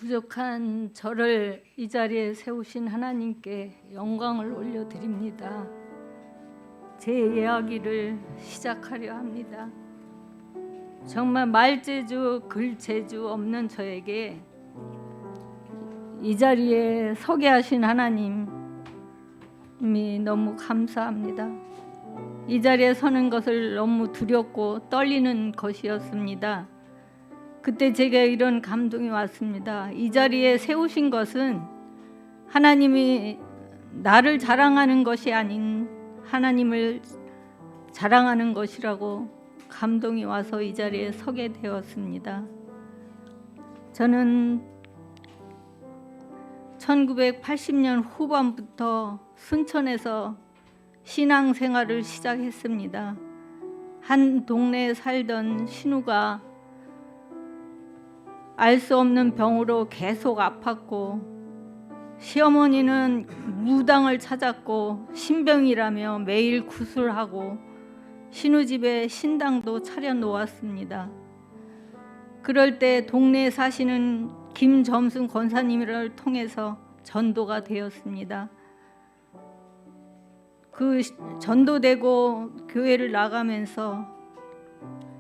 부족한 저를 이 자리에 세우신 하나님께 영광을 올려드립니다. 제 이야기를 시작하려 합니다. 정말 말재주, 글재주 없는 저에게 이 자리에 서게 하신 하나님이 너무 감사합니다. 이 자리에 서는 것을 너무 두렵고 떨리는 것이었습니다. 그때 제게 이런 감동이 왔습니다. 이 자리에 세우신 것은 하나님이 나를 자랑하는 것이 아닌 하나님을 자랑하는 것이라고 감동이 와서 이 자리에 서게 되었습니다. 저는 1980년 후반부터 순천에서 신앙생활을 시작했습니다. 한 동네에 살던 신우가 알 수 없는 병으로 계속 아팠고, 시어머니는 무당을 찾았고 신병이라며 매일 구술하고 신우 집에 신당도 차려 놓았습니다. 그럴 때 동네에 사시는 김점순 권사님을 통해서 전도가 되었습니다. 그 전도되고 교회를 나가면서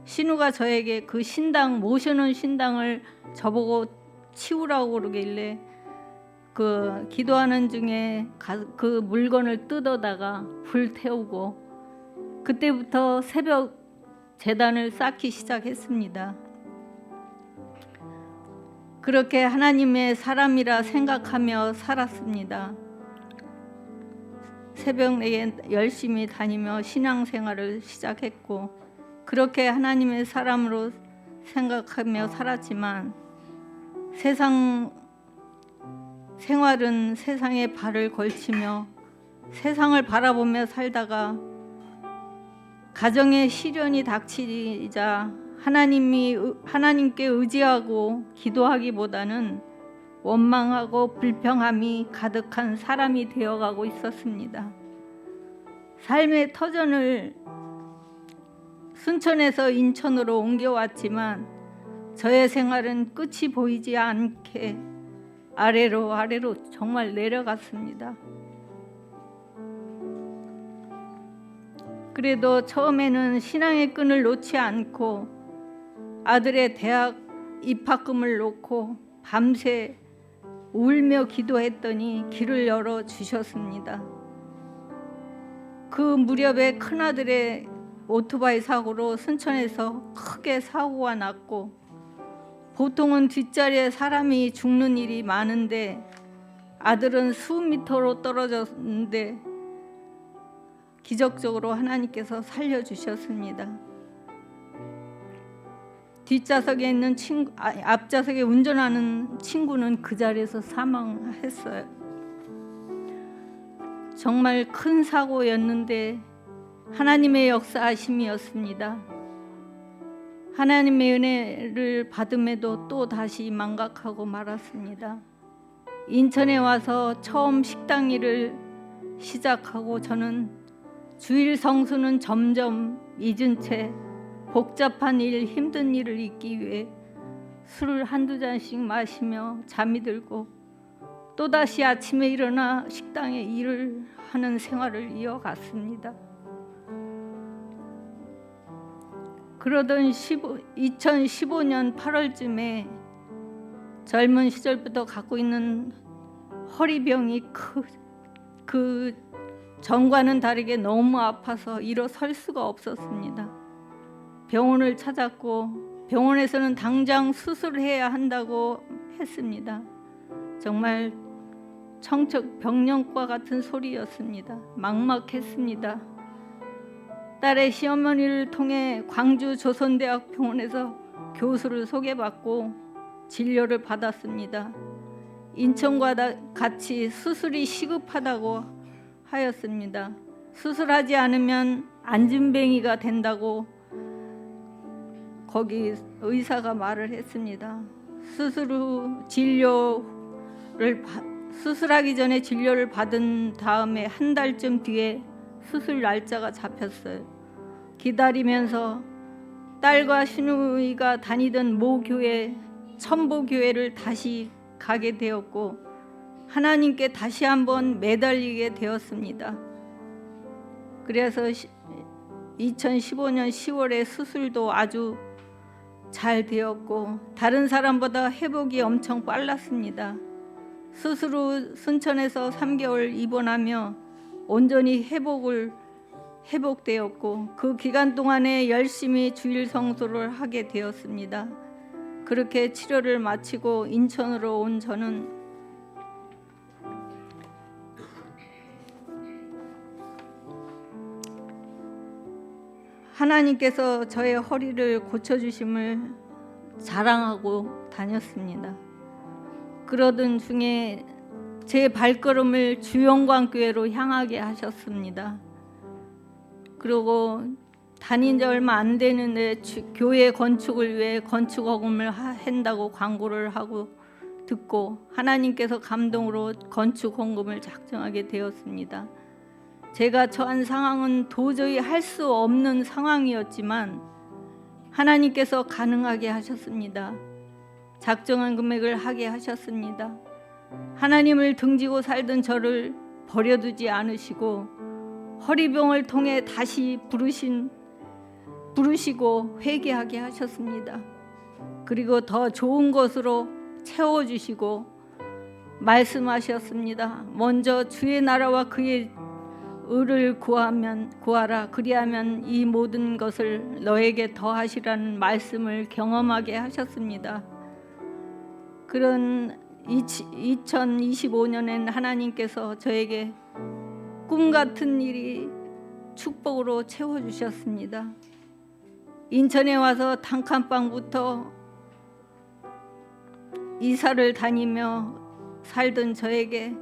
신우가 저에게 그 신당, 모셔놓은 신당을 저보고 치우라고 그러길래 그 기도하는 중에 그 물건을 뜯어다가 불 태우고, 그때부터 새벽 제단을 쌓기 시작했습니다. 그렇게 하나님의 사람이라 생각하며 살았습니다. 새벽 내에 열심히 다니며 신앙생활을 시작했고, 그렇게 하나님의 사람으로 생각하며 살았지만 세상 생활은 세상에 발을 걸치며 세상을 바라보며 살다가 가정에 시련이 닥치자 하나님께 의지하고 기도하기보다는 원망하고 불평함이 가득한 사람이 되어가고 있었습니다. 삶의 터전을 순천에서 인천으로 옮겨왔지만 저의 생활은 끝이 보이지 않게 아래로 정말 내려갔습니다. 그래도 처음에는 신앙의 끈을 놓지 않고 아들의 대학 입학금을 놓고 밤새 울며 기도했더니 길을 열어주셨습니다. 그 무렵에 큰아들의 오토바이 사고로 순천에서 크게 사고가 났고, 보통은 뒷자리에 사람이 죽는 일이 많은데 아들은 수미터로 떨어졌는데 기적적으로 하나님께서 살려주셨습니다. 뒷좌석에 있는 앞좌석에 운전하는 친구는 그 자리에서 사망했어요. 정말 큰 사고였는데 하나님의 역사하심이었습니다. 하나님의 은혜를 받음에도 또 다시 망각하고 말았습니다. 인천에 와서 처음 식당 일을 시작하고 저는 주일 성수는 점점 잊은 채 복잡한 일, 힘든 일을 잊기 위해 술을 한두 잔씩 마시며 잠이 들고 또다시 아침에 일어나 식당에 일을 하는 생활을 이어갔습니다. 그러던 2015년 8월쯤에 젊은 시절부터 갖고 있는 허리병이 그 전과는 다르게 너무 아파서 일어설 수가 없었습니다. 병원을 찾았고 병원에서는 당장 수술해야 한다고 했습니다. 정말 청천벽력과 같은 소리였습니다. 막막했습니다. 딸의 시어머니를 통해 광주 조선대학병원에서 교수를 소개받고 진료를 받았습니다. 인천과 같이 수술이 시급하다고 하였습니다. 수술하지 않으면 안진뱅이가 된다고 거기 의사가 말을 했습니다. 수술 후 수술하기 전에 진료를 받은 다음에 한 달쯤 뒤에 수술 날짜가 잡혔어요. 기다리면서 딸과 신우이가 다니던 모교회 천보교회를 다시 가게 되었고 하나님께 다시 한번 매달리게 되었습니다. 그래서 2015년 10월에 수술도 아주 잘 되었고 다른 사람보다 회복이 엄청 빨랐습니다. 수술 후 순천에서 3개월 입원하며 온전히 회복되었고 그 기간 동안에 열심히 주일 성수를 하게 되었습니다. 그렇게 치료를 마치고 인천으로 온 저는 하나님께서 저의 허리를 고쳐주심을 자랑하고 다녔습니다. 그러던 중에 제 발걸음을 주영광교회로 향하게 하셨습니다. 그리고 다닌 지 얼마 안 되는데 교회 건축을 위해 건축허금을 한다고 광고를 하고 듣고 하나님께서 감동으로 건축헌금을 작정하게 되었습니다. 제가 처한 상황은 도저히 할 수 없는 상황이었지만 하나님께서 가능하게 하셨습니다. 작정한 금액을 하게 하셨습니다. 하나님을 등지고 살던 저를 버려두지 않으시고 허리병을 통해 다시 부르시고 회개하게 하셨습니다. 그리고 더 좋은 것으로 채워주시고 말씀하셨습니다. 먼저 주의 나라와 그의 의를 구하라. 그리하면 이 모든 것을 너에게 더하시라는 말씀을 경험하게 하셨습니다. 그런 2025년엔 하나님께서 저에게 꿈같은 일이 축복으로 채워주셨습니다. 인천에 와서 단칸방부터 이사를 다니며 살던 저에게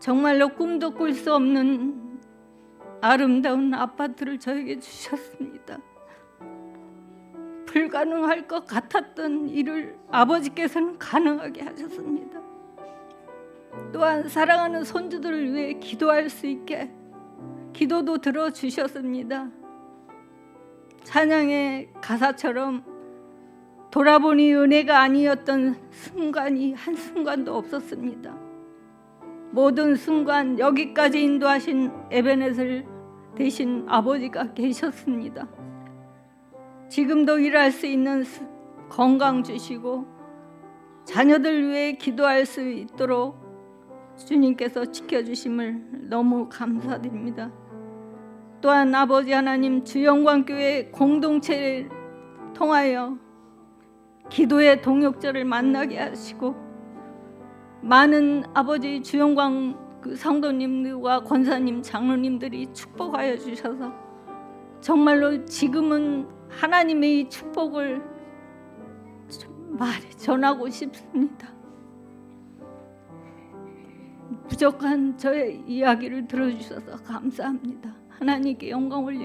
정말로 꿈도 꿀 수 없는 아름다운 아파트를 저에게 주셨습니다. 불가능할 것 같았던 일을 아버지께서는 가능하게 하셨습니다. 또한 사랑하는 손주들을 위해 기도할 수 있게 기도도 들어주셨습니다. 찬양의 가사처럼 돌아보니 은혜가 아니었던 순간이 한순간도 없었습니다. 모든 순간 여기까지 인도하신 에베네셀 되신 아버지가 계셨습니다. 지금도 일할 수 있는 건강 주시고 자녀들 위해 기도할 수 있도록 주님께서 지켜주심을 너무 감사드립니다. 또한 아버지 하나님 주영광교회 공동체를 통하여 기도의 동역자를 만나게 하시고 많은 아버지 주영광 성도님들과 권사님 장로님들이 축복하여 주셔서 정말로 지금은 하나님의 이 축복을 많이 전하고 싶습니다. 부족한 저의 이야기를 들어주셔서 감사합니다. 하나님께 영광 올립니다.